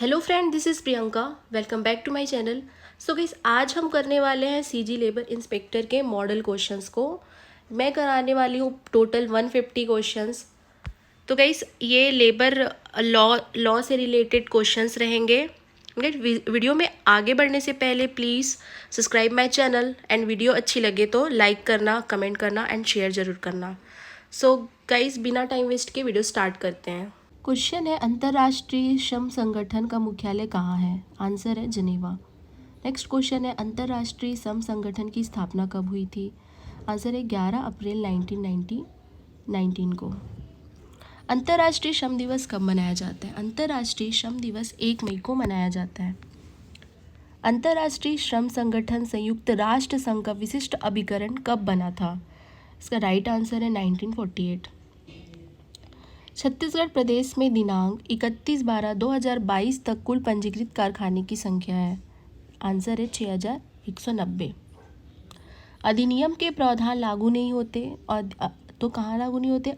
Hello friend, this is Priyanka. Welcome back to my channel. So guys, आज हम करने वाले हैं सीजी लेबर इंस्पेक्टर के मॉडल क्वेश्चंस को। मैं कराने वाली हूँ टोटल 150 क्वेश्चंस। तो गाइस, ये लेबर लॉ से रिलेटेड क्वेश्चंस रहेंगे। वीडियो में आगे बढ़ने से पहले please subscribe my channel and video अच्छी लगे तो लाइक करना, कमेंट करना एंड शेयर ज़रूर करना। सो गाइस, बिना टाइम वेस्ट के वीडियो स्टार्ट करते हैं। क्वेश्चन है, अंतर्राष्ट्रीय श्रम संगठन का मुख्यालय कहाँ है? आंसर है जिनेवा। नेक्स्ट क्वेश्चन है, अंतर्राष्ट्रीय श्रम संगठन की स्थापना कब हुई थी? आंसर है 11 अप्रैल 1919 को। अंतर्राष्ट्रीय श्रम दिवस कब मनाया जाता है? अंतर्राष्ट्रीय श्रम दिवस 1 मई को मनाया जाता है। अंतर्राष्ट्रीय श्रम संगठन संयुक्त राष्ट्र संघ का विशिष्ट अभिकरण कब बना था? इसका राइट आंसर है 1948। छत्तीसगढ़ प्रदेश में दिनांक 31/12/2022 तक कुल पंजीकृत कारखाने की संख्या है। आंसर है 6190। अधिनियम के प्रावधान लागू नहीं होते और तो कहाँ लागू नहीं होते?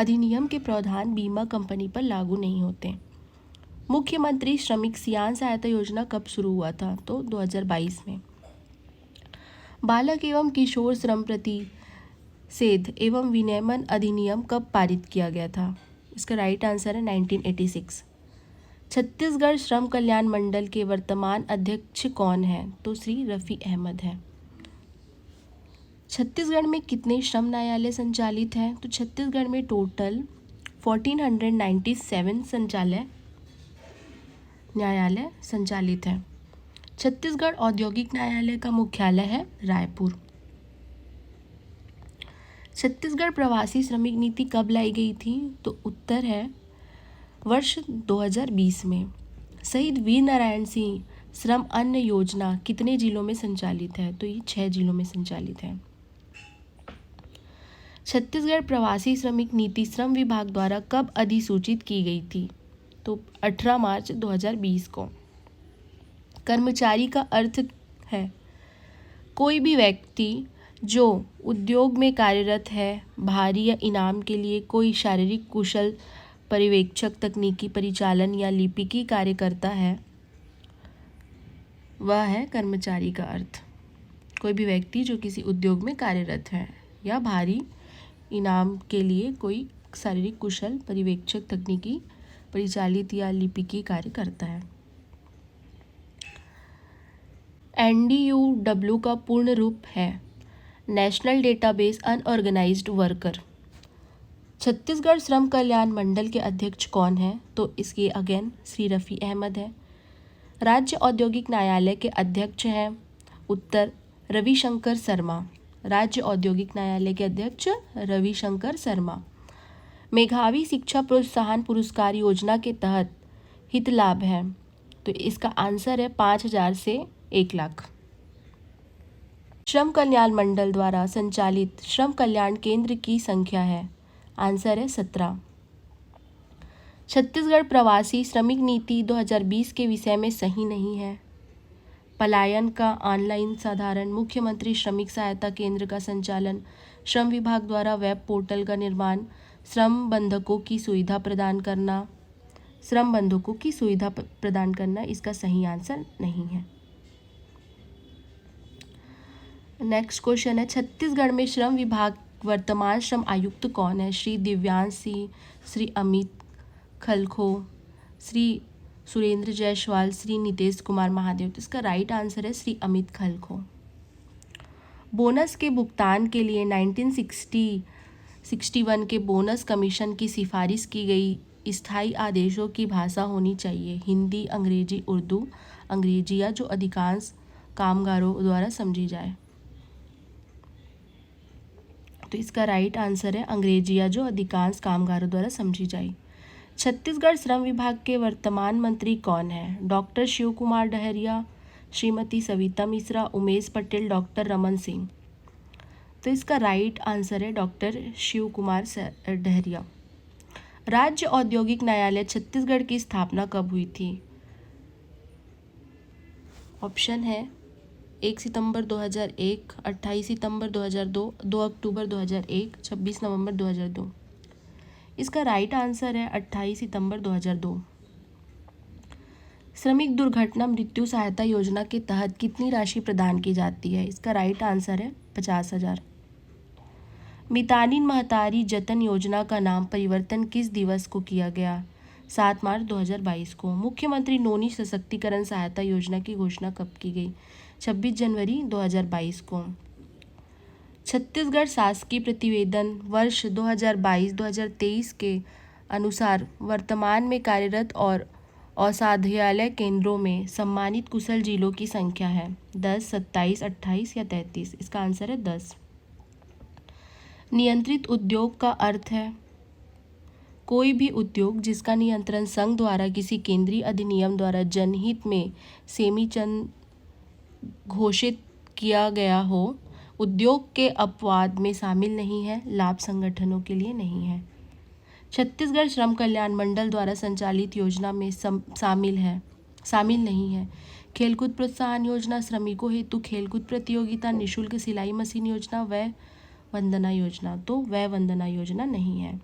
अधिनियम के प्रावधान बीमा कंपनी पर लागू नहीं होते। मुख्यमंत्री श्रमिक सियान सहायता योजना कब शुरू हुआ था? तो 2022 में। बालक एवं किशोर श्रम प्रतिषेध एवं विनियमन अधिनियम कब पारित किया गया था? इसका राइट आंसर है 1986। छत्तीसगढ़ श्रम कल्याण मंडल के वर्तमान अध्यक्ष कौन है? तो श्री रफ़ी अहमद है। छत्तीसगढ़ में कितने श्रम न्यायालय संचालित हैं? तो छत्तीसगढ़ में टोटल 1497 न्यायालय संचालित है। छत्तीसगढ़ औद्योगिक न्यायालय का मुख्यालय है रायपुर। छत्तीसगढ़ प्रवासी श्रमिक नीति कब लाई गई थी? तो उत्तर है वर्ष 2020 में। शहीद वीर नारायण सिंह श्रम अन्न योजना कितने जिलों में संचालित है? तो ये 6 जिलों में संचालित है। छत्तीसगढ़ प्रवासी श्रमिक नीति श्रम विभाग द्वारा कब अधिसूचित की गई थी? तो 18 मार्च 2020 को। कर्मचारी का अर्थ है कोई भी व्यक्ति जो उद्योग में कार्यरत है, भारी या इनाम के लिए कोई शारीरिक कुशल पर्यवेक्षक, तकनीकी परिचालन या लिपिकी कार्य करता है, वह है कर्मचारी का अर्थ। कोई भी व्यक्ति जो किसी उद्योग में कार्यरत है या भारी इनाम के लिए कोई शारीरिक कुशल पर्यवेक्षक, तकनीकी परिचालित या लिपिकी कार्य करता है। NDUW का पूर्ण रूप है national database unorganised worker. Chhattisgarh श्रम कल्याण मंडल के अध्यक्ष कौन है? तो इसके अगेन श्री रफ़ी अहमद है। राज्य औद्योगिक न्यायालय के अध्यक्ष हैं उत्तर रविशंकर शर्मा। राज्य औद्योगिक न्यायालय के अध्यक्ष रविशंकर शर्मा। मेधावी शिक्षा प्रोत्साहन पुरस्कार योजना के तहत हित लाभ है, तो इसका आंसर है 5000 से 1 लाख। श्रम कल्याण मंडल द्वारा संचालित श्रम कल्याण केंद्र की संख्या है। आंसर है 17। छत्तीसगढ़ प्रवासी श्रमिक नीति 2020 के विषय में सही नहीं है। पलायन का ऑनलाइन साधारण, मुख्यमंत्री श्रमिक सहायता केंद्र का संचालन, श्रम विभाग द्वारा वेब पोर्टल का निर्माण, श्रम बंधकों की सुविधा प्रदान करना इसका सही आंसर नहीं है। नेक्स्ट क्वेश्चन है, छत्तीसगढ़ में श्रम विभाग वर्तमान श्रम आयुक्त कौन है? श्री दिव्यांश सिंह, श्री अमित खलखो, श्री सुरेंद्र जायसवाल, श्री नितेश कुमार महादेव। तो इसका राइट आंसर है श्री अमित खलखो। बोनस के भुगतान के लिए 1961 के बोनस कमीशन की सिफारिश की गई स्थायी आदेशों की भाषा होनी चाहिए हिंदी, अंग्रेजी, उर्दू, अंग्रेजी या जो अधिकांश कामगारों द्वारा समझी जाए। तो इसका राइट आंसर है अंग्रेजी या जो अधिकांश कामगारों द्वारा समझी जाए। छत्तीसगढ़ श्रम विभाग के वर्तमान मंत्री कौन है? Doctor Shiv Kumar Dahariya, Shrimati Savita Mishra, Umesh Patel, doctor Raman Singh. तो इसका राइट आंसर है डॉक्टर शिव कुमार डहरिया। राज्य औद्योगिक न्यायालय छत्तीसगढ़ की स्थापना कब हुई थी? ऑप्शन है 1 सितंबर 2001, 28 सितंबर 2002, 2 अक्टूबर 2001, 26 नवंबर 2002। इसका राइट आंसर है 28 सितंबर 2002। श्रमिक दुर्घटना मृत्यु सहायता योजना के तहत कितनी राशि प्रदान की जाती है? इसका राइट आंसर है 50,000। मितानिन महतारी जतन योजना का नाम परिवर्तन किस दिवस को किया गया? 7 मार्च 2022 को। मुख्यमंत्री नोनी सशक्तिकरण सहायता योजना की घोषणा कब की गई? 26 जनवरी 2022 को। छत्तीसगढ़ शासकीय प्रतिवेदन वर्ष 2022-2023 के अनुसार वर्तमान में कार्यरत और औषधालय केंद्रों में सम्मानित कुशल जिलों की संख्या है 10, 27, 28 या 33। इसका आंसर है 10। नियंत्रित उद्योग का अर्थ है कोई भी उद्योग जिसका नियंत्रण संघ द्वारा किसी केंद्रीय अधिनियम द्वारा जनहित में सेमीचंद घोषित किया गया हो, उद्योग के अपवाद में शामिल नहीं है, लाभ संगठनों के लिए नहीं है। छत्तीसगढ़ श्रम कल्याण मंडल द्वारा संचालित योजना में शामिल नहीं है। खेलकूद प्रोत्साहन योजना, श्रमिकों हेतु खेलकूद प्रतियोगिता, निःशुल्क सिलाई मशीन योजना, वय वंदना योजना। तो वय वंदना योजना नहीं है।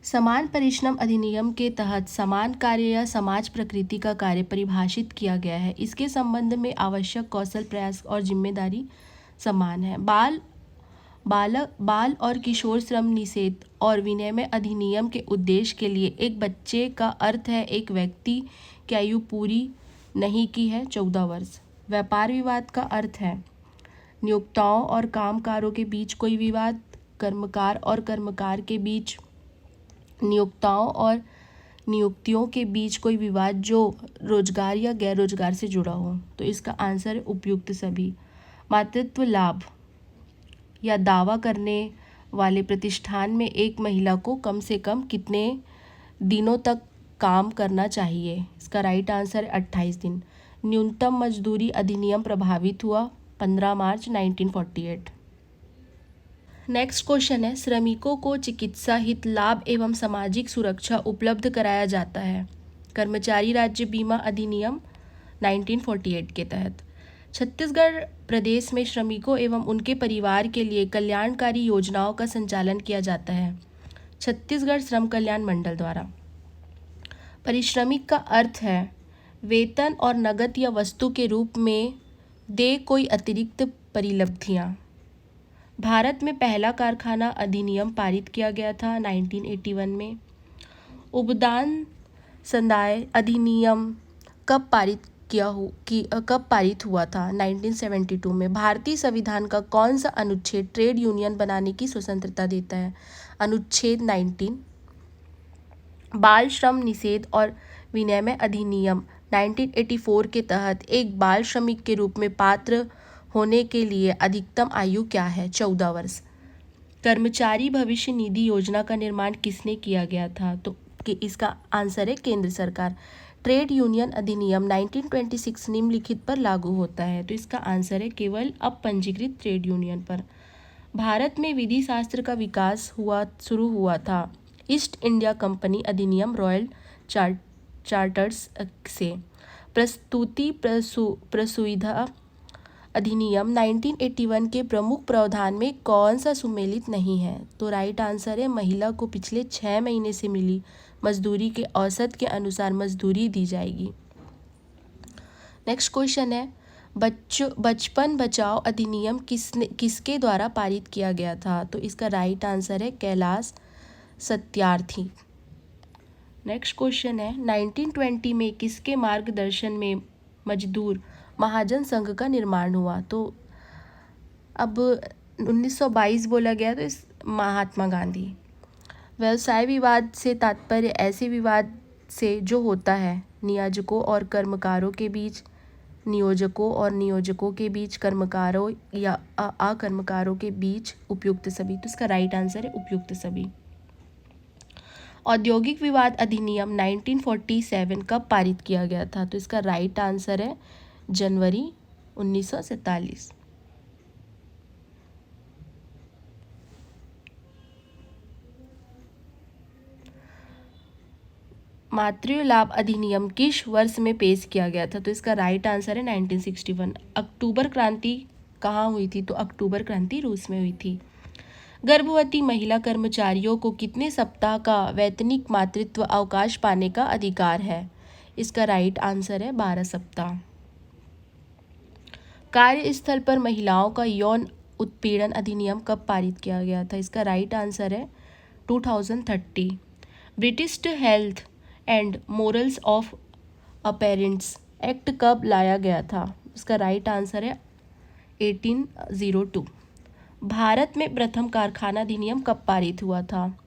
समान परिश्रम अधिनियम के तहत समान कार्य या समाज प्रकृति का कार्य परिभाषित किया गया है। इसके संबंध में आवश्यक कौशल, प्रयास और जिम्मेदारी समान है। बाल और किशोर श्रम निषेध और विनिमय अधिनियम के उद्देश्य के लिए एक बच्चे का अर्थ है एक व्यक्ति की आयु पूरी नहीं की है 14 वर्ष। व्यापार विवाद का अर्थ है नियोक्ताओं और कामगारों के बीच कोई विवाद, कर्मकार और कर्मकार के बीच, नियोक्ताओं और नियुक्तियों के बीच कोई विवाद जो रोजगार या गैर रोजगार से जुड़ा हो। तो इसका आंसर है उपयुक्त सभी। मातृत्व लाभ या दावा करने वाले प्रतिष्ठान में एक महिला को कम से कम कितने दिनों तक काम करना चाहिए? इसका राइट आंसर है 28 दिन। न्यूनतम मजदूरी अधिनियम प्रभावित हुआ 15 मार्च 1948। नेक्स्ट क्वेश्चन है, श्रमिकों को चिकित्सा हित लाभ एवं सामाजिक सुरक्षा उपलब्ध कराया जाता है कर्मचारी राज्य बीमा अधिनियम 1948 के तहत। छत्तीसगढ़ प्रदेश में श्रमिकों एवं उनके परिवार के लिए कल्याणकारी योजनाओं का संचालन किया जाता है छत्तीसगढ़ श्रम कल्याण मंडल द्वारा। परिश्रमिक का अर्थ है वेतन और नगद या वस्तु के रूप में दे कोई अतिरिक्त परिलब्धियां। भारत में पहला कारखाना अधिनियम पारित किया गया था 1981 में। उपदान संदाय अधिनियम कब पारित हुआ था? 1972 में। भारतीय संविधान का कौन सा अनुच्छेद ट्रेड यूनियन बनाने की स्वतंत्रता देता है? अनुच्छेद 19। बाल श्रम निषेध और विनिमय अधिनियम 1984 के तहत एक बाल श्रमिक के रूप में पात्र होने के लिए अधिकतम आयु क्या है? 14 वर्ष। कर्मचारी भविष्य निधि योजना का निर्माण किसने किया गया था? तो इसका आंसर है केंद्र सरकार। ट्रेड यूनियन अधिनियम 1926 निम्नलिखित पर लागू होता है? तो इसका आंसर है केवल अपंजीकृत ट्रेड यूनियन पर। भारत में विधि शास्त्र का विकास शुरू हुआ था ईस्ट इंडिया कंपनी अधिनियम रॉयल चार्टर्स से। प्रस्तुति प्रसुविधा अधिनियम 1981 के प्रमुख प्रावधान में कौन सा सुमेलित नहीं है? तो राइट आंसर है महिला को पिछले 6 महीने से मिली मजदूरी के औसत के अनुसार मजदूरी दी जाएगी। नेक्स्ट क्वेश्चन है, बचपन बचाओ अधिनियम किसके द्वारा पारित किया गया था? तो इसका राइट आंसर है कैलाश सत्यार्थी। नेक्स्ट क्वेश्चन है, 1920 में किसके मार्गदर्शन में मजदूर महाजन संघ का निर्माण हुआ? तो अब 1922 बोला गया, तो इस महात्मा गांधी। व्यवसाय विवाद से तात्पर्य ऐसे विवाद से जो होता है नियोजकों और कर्मकारों के बीच, नियोजकों और नियोजकों के बीच, कर्मकारों या अकर्मकारों के बीच। उपयुक्त सभी। तो इसका राइट आंसर है उपयुक्त सभी। औद्योगिक विवाद अधिनियम 1947 कब पारित किया गया था? तो इसका राइट आंसर है जनवरी 1947। मातृ लाभ अधिनियम किस वर्ष में पेश किया गया था? तो इसका राइट आंसर है 1961। अक्टूबर क्रांति कहाँ हुई थी? तो अक्टूबर क्रांति रूस में हुई थी। गर्भवती महिला कर्मचारियों को कितने सप्ताह का वैतनिक मातृत्व अवकाश पाने का अधिकार है? इसका राइट आंसर है 12 सप्ताह। कार्यस्थल पर महिलाओं का यौन उत्पीड़न अधिनियम कब पारित किया गया था? इसका राइट आंसर है 2030। British health and morals of a parents act कब लाया गया था? इसका राइट आंसर है 1802। भारत में प्रथम कारखाना अधिनियम कब पारित हुआ था?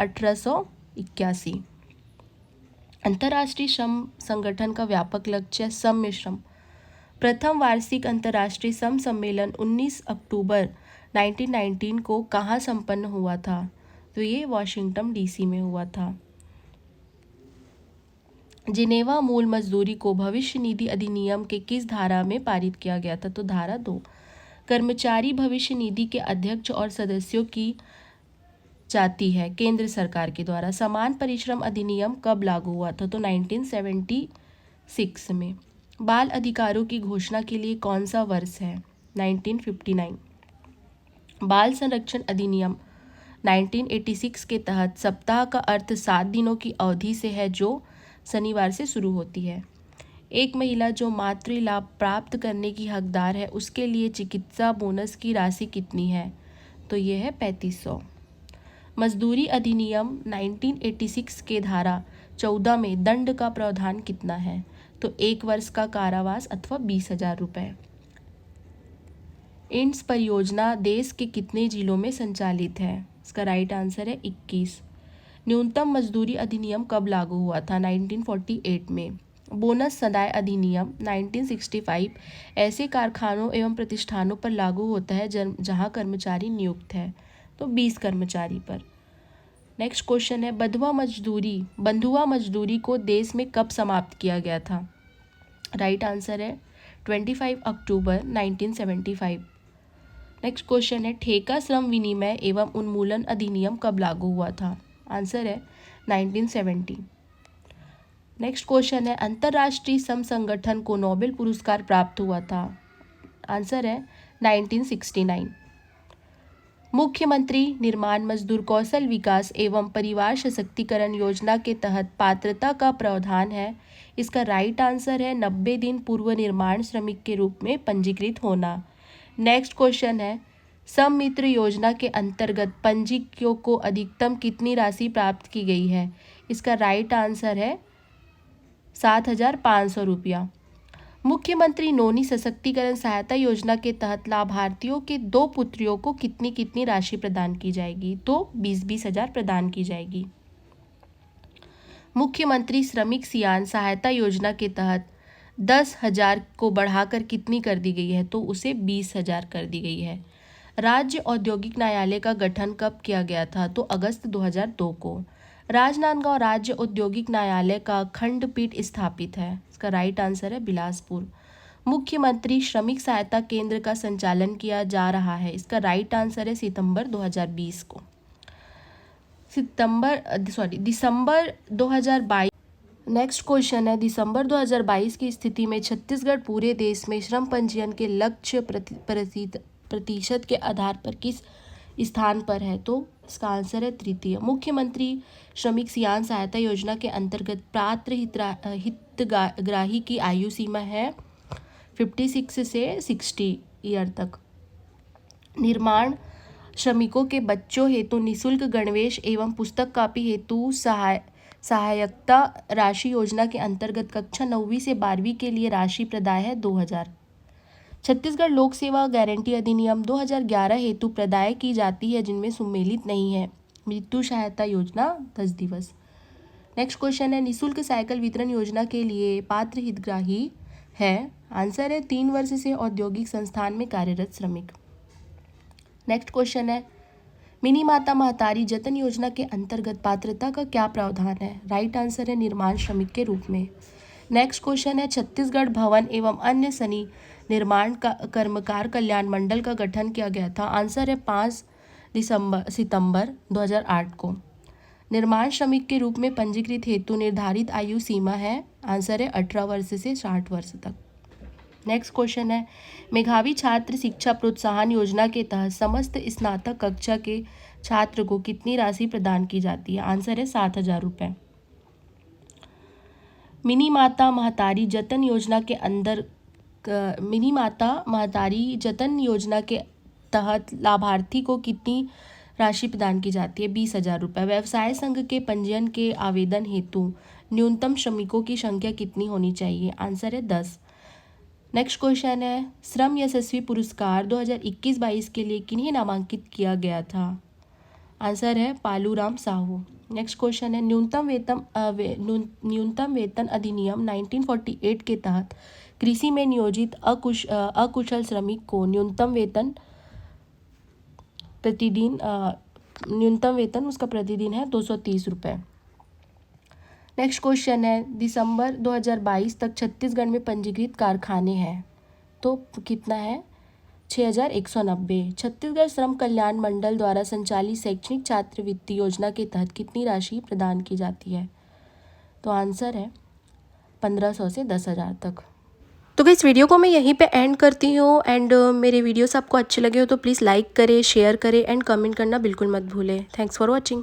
1881। अंतर्राष्ट्रीय श्रम संगठन का व्यापक लक्ष्य सम्य श्रम। प्रथम वार्षिक अंतर्राष्ट्रीय श्रम सम्मेलन 19 अक्टूबर 1919 को कहाँ संपन्न हुआ था? तो ये वॉशिंगटन डीसी में हुआ था। जिनेवा मूल मजदूरी को भविष्य निधि अधिनियम के किस धारा में पारित किया गया था? तो धारा 2। कर्मचारी भविष्य निधि के अध्यक्ष और सदस्यों की जाती है केंद्र सरकार के द्वारा। समान परिश्रम अधिनियम कब लागू हुआ था? तो 1976 में। बाल अधिकारों की घोषणा के लिए कौन सा वर्ष है? 1959। बाल संरक्षण अधिनियम 1986 के तहत सप्ताह का अर्थ 7 दिनों की अवधि से है जो शनिवार से शुरू होती है। एक महिला जो मातृ लाभ प्राप्त करने की हकदार है उसके लिए चिकित्सा बोनस की राशि कितनी है? तो ये है 3500। मजदूरी अधिनियम 1986 के धारा 14 में दंड का प्रावधान कितना है? तो 1 वर्ष का कारावास अथवा 20,000 रुपये। इंड्स परियोजना देश के कितने जिलों में संचालित है? इसका राइट आंसर है 21। न्यूनतम मजदूरी अधिनियम कब लागू हुआ था? 1948 में। बोनस सदाय अधिनियम 1965 ऐसे कारखानों एवं प्रतिष्ठानों पर लागू होता है जहां कर्मचारी नियुक्त है, तो 20 कर्मचारी पर। नेक्स्ट क्वेश्चन है बंधुआ मजदूरी को देश में कब समाप्त किया गया था? राइट आंसर है 25 अक्टूबर 1975। नेक्स्ट क्वेश्चन है ठेका श्रम विनिमय एवं उन्मूलन अधिनियम कब लागू हुआ था? आंसर है 1970। नेक्स्ट क्वेश्चन है अंतर्राष्ट्रीय श्रम संगठन को नोबेल पुरस्कार प्राप्त हुआ था? आंसर है 1969। मुख्यमंत्री निर्माण मजदूर कौशल विकास एवं परिवार सशक्तिकरण योजना के तहत पात्रता का प्रावधान है। इसका राइट आंसर है 90 दिन पूर्व निर्माण श्रमिक के रूप में पंजीकृत होना। नेक्स्ट क्वेश्चन है सममित्र योजना के अंतर्गत पंजीकृतों को अधिकतम कितनी राशि प्राप्त की गई है? इसका राइट आंसर है 7,500 रुपया। मुख्यमंत्री नोनी सशक्तिकरण सहायता योजना के तहत लाभार्थियों के 2 पुत्रियों को कितनी कितनी राशि प्रदान की जाएगी? तो 20-20 हजार प्रदान की जाएगी। मुख्यमंत्री श्रमिक सियान सहायता योजना के तहत 10,000 को बढ़ाकर कितनी कर दी गई है? तो उसे 20,000 कर दी गई है। राज्य औद्योगिक न्यायालय का गठन कब किया गया था? तो अगस्त 2002 को। राजनांदगांव राज्य औद्योगिक न्यायालय का खंडपीठ स्थापित है। इसका राइट आंसर है बिलासपुर। मुख्यमंत्री श्रमिक सहायता केंद्र का संचालन किया जा रहा है। इसका राइट आंसर है सितंबर 2020 को। दिसंबर 2022। नेक्स्ट क्वेश्चन है दिसंबर 2022 की स्थिति में छत्तीसगढ़ पूरे देश में श्रम पंजीयन के लक्ष्य प्रतिशत के आधार पर किस स्थान पर है? तो इसका आंसर है तृतीय। मुख्यमंत्री श्रमिक सियान सहायता योजना के अंतर्गत पात्र हितग्राही की आयु सीमा है 56 से 60 ईयर तक। निर्माण श्रमिकों के बच्चों हेतु निःशुल्क गणवेश एवं पुस्तक कॉपी हेतु सहायता राशि योजना के अंतर्गत कक्षा 9वीं से 12वीं के लिए राशि प्रदाय है 2,000। छत्तीसगढ़ लोक सेवा गारंटी अधिनियम 2011 हेतु प्रदाय की जाती है जिनमें सम्मिलित नहीं है। मृत्यु सहायता योजना 10 दिवस। नेक्स्ट क्वेश्चन है निःशुल्क साइकिल वितरण योजना के लिए पात्र हितग्राही है? आंसर है 3 वर्ष से औद्योगिक संस्थान में कार्यरत श्रमिक। नेक्स्ट क्वेश्चन है मिनी माता महतारी जतन योजना के अंतर्गत पात्रता का क्या प्रावधान है? राइट आंसर है निर्माण श्रमिक के रूप में। नेक्स्ट क्वेश्चन है छत्तीसगढ़ भवन एवं अन्य सनी निर्माण का कर्मकार कल्याण मंडल का गठन किया गया था? आंसर है 5 सितंबर 2008 को। निर्माण श्रमिक के रूप में पंजीकृत हेतु निर्धारित आयु सीमा है? आंसर है 18 वर्ष से 60 वर्ष तक। नेक्स्ट क्वेश्चन है, मेधावी छात्र शिक्षा प्रोत्साहन योजना के तहत समस्त स्नातक कक्षा के छात्र को कितनी राशि प्रदान की जाती है? आंसर है 7,000 रुपये। मिनी माता महतारी जतन योजना के अंदर मिनी माता महतारी जतन योजना के तहत लाभार्थी को कितनी राशि प्रदान की जाती है? 20,000 रुपये। व्यवसाय संघ के पंजीयन के आवेदन हेतु न्यूनतम श्रमिकों की संख्या कितनी होनी चाहिए? आंसर है 10। नेक्स्ट क्वेश्चन है, श्रम यशस्वी पुरस्कार 2021-22 के लिए किन्हें नामांकित किया गया था? आंसर है पालूराम साहू। नेक्स्ट क्वेश्चन है, न्यूनतम वेतन अधिनियम 1948 के तहत कृषि में नियोजित अकुशल श्रमिक को न्यूनतम वेतन उसका प्रतिदिन है 230 रुपये। नेक्स्ट क्वेश्चन है, दिसंबर 2022 तक छत्तीसगढ़ में पंजीकृत कारखाने हैं तो कितना है? 6,190। छत्तीसगढ़ श्रम कल्याण मंडल द्वारा संचालित शैक्षणिक छात्रवृत्ति योजना के तहत कितनी राशि प्रदान की जाती है? तो आंसर है 1,500 से 10,000 तक। तो इस वीडियो को मैं यहीं पे एंड करती हूँ एंड मेरे वीडियोस आपको अच्छे लगे हो तो प्लीज़ लाइक करें, शेयर करें एंड कमेंट करना बिल्कुल मत भूलें। Thanks for watching.